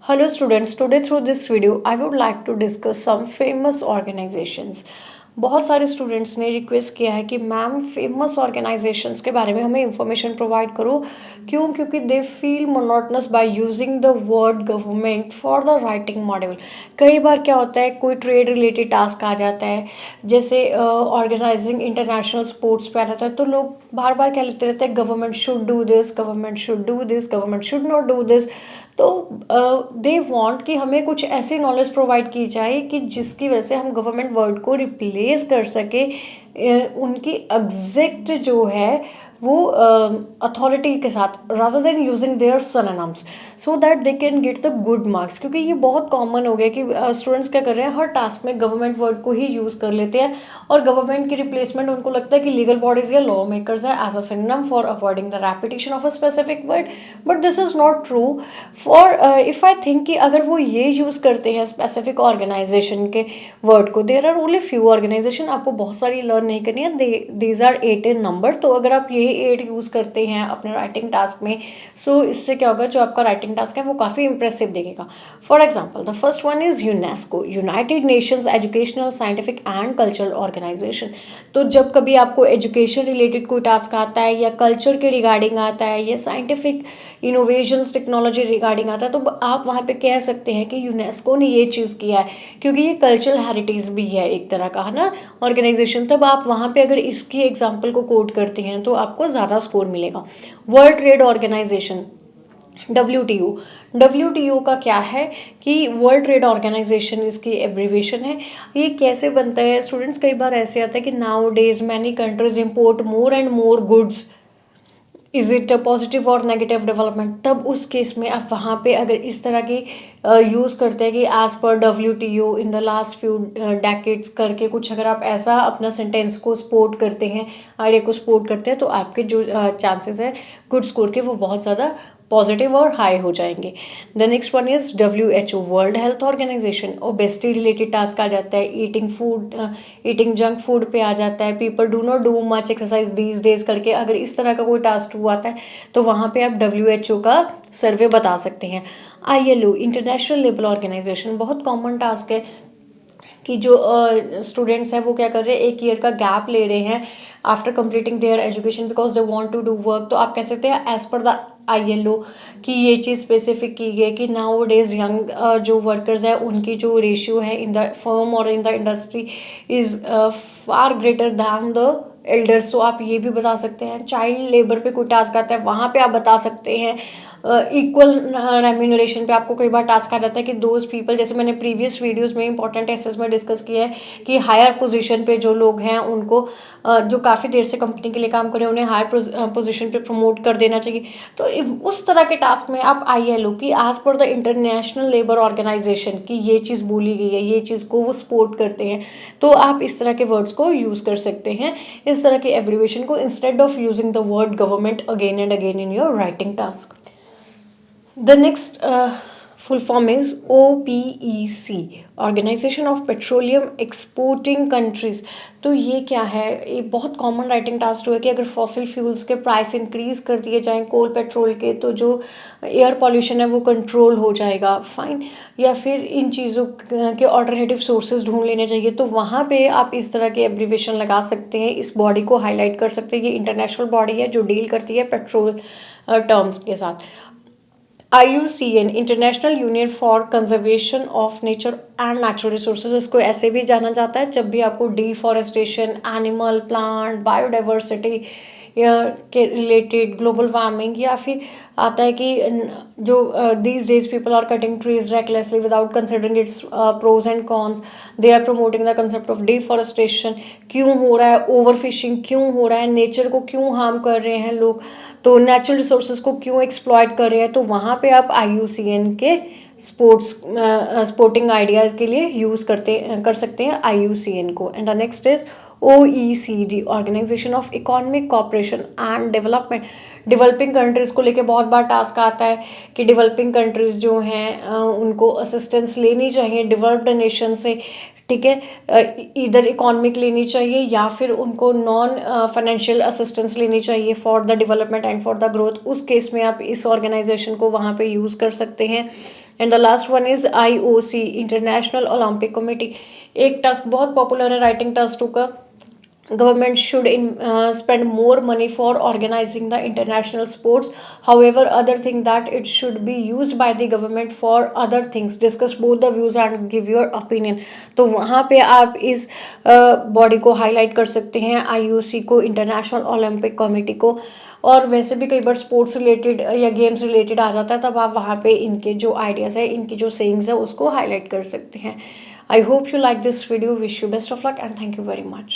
Hello students, today through this video I would like to discuss some famous organizations. बहुत सारे students ने request किया है कि मैम फेमस ऑर्गेनाइजेशंस के बारे में हमें इंफॉर्मेशन प्रोवाइड करो। क्यों? क्योंकि they feel monotonous by using the word government for the writing module. कई बार क्या होता है, कोई ट्रेड रिलेटेड टास्क आ जाता है, जैसे ऑर्गेनाइजिंग इंटरनेशनल स्पोर्ट्स पे आ जाता है, तो लोग बार बार क्या लिखते रहते हैं, government should do this, government should do this, government should not do this. तो दे वांट कि हमें कुछ ऐसी नॉलेज प्रोवाइड की जाए कि जिसकी वजह से हम गवर्नमेंट वर्ड को रिप्लेस कर सके उनकी एग्जैक्ट जो है वो अथॉरिटी के साथ, rather than using their synonyms, so that they can get the good marks. क्योंकि ये बहुत कॉमन हो गया कि स्टूडेंट्स क्या कर रहे हैं, हर टास्क में गवर्नमेंट वर्ड को ही यूज़ कर लेते हैं और गवर्नमेंट की रिप्लेसमेंट उनको लगता है कि लीगल बॉडीज या लॉ मेकर्स है as a synonym for avoiding the repetition of a specific word. But this is not true. For if I think कि अगर वो ये यूज़ करते हैं स्पेसिफिक ऑर्गेनाइजेशन के वर्ड को, there are only few organisation, आपको बहुत सारी लर्न नहीं करनी है, दीज आर 8 इन नंबर। तो अगर आप यही 8 यूज़ करते हैं अपने राइटिंग टास्क में, सो इससे क्या होगा, जो आपका राइटिंग टास्क है वो काफ़ी इंप्रेसिव दिखेगा। For example the first one is UNESCO, United Nations educational scientific and cultural organisation. तो जब कभी आपको एजुकेशन रिलेटेड कोई टास्क आता है या कल्चर के रिगार्डिंग आता है या साइंटिफिक इनोवेशंस टेक्नोलॉजी रिगार्डिंग आता है, तो आप वहाँ पे कह सकते हैं कि यूनेस्को ने ये चीज़ किया है, क्योंकि ये कल्चरल हेरिटेज भी है एक तरह का, है ना, ऑर्गेनाइजेशन। तब आप वहाँ पे अगर इसकी एग्जाम्पल को कोट करते हैं तो आपको ज़्यादा स्कोर मिलेगा। वर्ल्ड ट्रेड ऑर्गेनाइजेशन, WTO का क्या है कि वर्ल्ड ट्रेड ऑर्गेनाइजेशन, इसकी एब्रीवेशन है। ये कैसे बनता है स्टूडेंट्स, कई बार ऐसे आता है कि now days many countries import more and more goods, is it a positive और नेगेटिव डेवलपमेंट। तब उस केस में आप वहाँ पे अगर इस तरह की यूज़ करते हैं कि as per WTO in the last few decades करके कुछ, अगर आप ऐसा अपना सेंटेंस को सपोर्ट करते हैं, आइडिया को सपोर्ट करते हैं, तो आपके जो चांसेस है गुड स्कोर के वो बहुत ज़्यादा पॉजिटिव और हाई हो जाएंगे। The next one is WHO, World Health Organization. Obesity related task आ जाता है, ईटिंग जंक फूड पे आ जाता है, people do not do much exercise these days करके। अगर इस तरह का कोई टास्क हुआ आता है तो वहाँ पे आप WHO का सर्वे बता सकते हैं। ILO, इंटरनेशनल लेबर ऑर्गेनाइजेशन, बहुत कॉमन टास्क है कि जो स्टूडेंट्स हैं वो क्या कर रहे हैं, एक ईयर का गैप ले रहे हैं after completing their education because they want to do work. तो आप कह सकते हैं एज पर द ILO कि ये चीज़ स्पेसिफिक की गई कि नाउ डेज यंग जो वर्कर्स है उनकी जो रेशियो है इन द फर्म और in the industry is far greater than the elders. तो आप ये भी बता सकते हैं। चाइल्ड लेबर पे कोई टास्क आता है, वहाँ पे आप बता सकते हैं। इक्वल रेम्यूनरेशन पे आपको कई बार टास्क आ जाता है कि दोज पीपल, जैसे मैंने प्रीवियस वीडियोस में इंपॉर्टेंट एसेस में डिस्कस किया है कि हायर पोजीशन पे जो लोग हैं उनको जो काफ़ी देर से कंपनी के लिए काम कर रहे हैं उन्हें हायर पोजीशन पे प्रमोट कर देना चाहिए। तो उस तरह के टास्क में आप ILO की as per the international labour organisation की ये चीज़ बोली गई है, ये चीज़ को वो सपोर्ट करते हैं, तो आप इस तरह के वर्ड्स को यूज़ कर सकते हैं, इस तरह के एब्रीवेशन को, instead of using the word government again and again in your writing task. The next full form is OPEC, Organization of Petroleum Exporting Countries। तो ये क्या है, ये बहुत कॉमन राइटिंग टास्क है कि अगर फॉसिल फ्यूल्स के प्राइस इंक्रीज कर दिए जाएं, कोल पेट्रोल के, तो जो एयर पॉल्यूशन है वो कंट्रोल हो जाएगा, फाइन। या फिर इन चीज़ों के ऑल्टरनेटिव सोर्सेज ढूंढ लेने चाहिए, तो वहाँ पे आप इस तरह के एब्रीवेशन लगा सकते हैं, इस बॉडी को हाईलाइट कर सकते हैं। ये इंटरनेशनल बॉडी है जो डील करती है पेट्रोल टर्म्स के साथ। IUCN, international union for conservation of nature and natural resources, इसको ऐसे भी जाना जाता है जब भी आपको डिफॉरेस्टेशन, एनिमल प्लांट बायोडाइवर्सिटी के रिलेटेड, ग्लोबल वार्मिंग, या फिर आता है कि जो these days people are cutting trees recklessly without considering its pros and cons, they are promoting the concept of deforestation. क्यों हो रहा है ओवर फिशिंग, क्यों हो रहा है, नेचर को क्यों हार्म कर रहे हैं लोग, तो नेचुरल रिसोर्सेज को क्यों एक्सप्लॉइट कर रहे हैं, तो वहाँ पे आप IUCN के स्पोर्टिंग आइडियाज के लिए यूज़ कर सकते हैं IUCN को। And the next is OECD, organisation of economic cooperation and development. Developing countries को लेके बहुत बार टास्क आता है कि डेवलपिंग कंट्रीज़ जो हैं उनको असिस्टेंस लेनी चाहिए डेवलप्ड नेशन से, ठीक है, इधर इकोनॉमिक लेनी चाहिए या फिर उनको नॉन फाइनेंशियल असिस्टेंस लेनी चाहिए for the development and for the growth. उस केस में आप इस ऑर्गेनाइजेशन को वहाँ पे यूज़ कर सकते हैं। And the last one is IOC, international Olympic committee. एक टास्क बहुत पॉपुलर है राइटिंग टास्क का, government should spend more money for organizing the international sports. However, other think that it should be used by the government for other things. Discuss both the views and give your opinion. तो वहाँ पे आप इस body को highlight कर सकते हैं, IOC को, इंटरनेशनल ओलंपिक कमेटी को। और वैसे भी कई बार स्पोर्ट्स रिलेटेड या गेम्स रिलेटेड आ जाता है, तब आप वहाँ पे इनके जो आइडियाज़ है, इनकी जो सेइंग्स है, उसको हाईलाइट कर सकते हैं। I hope you like this video, wish you best of luck and thank you very much.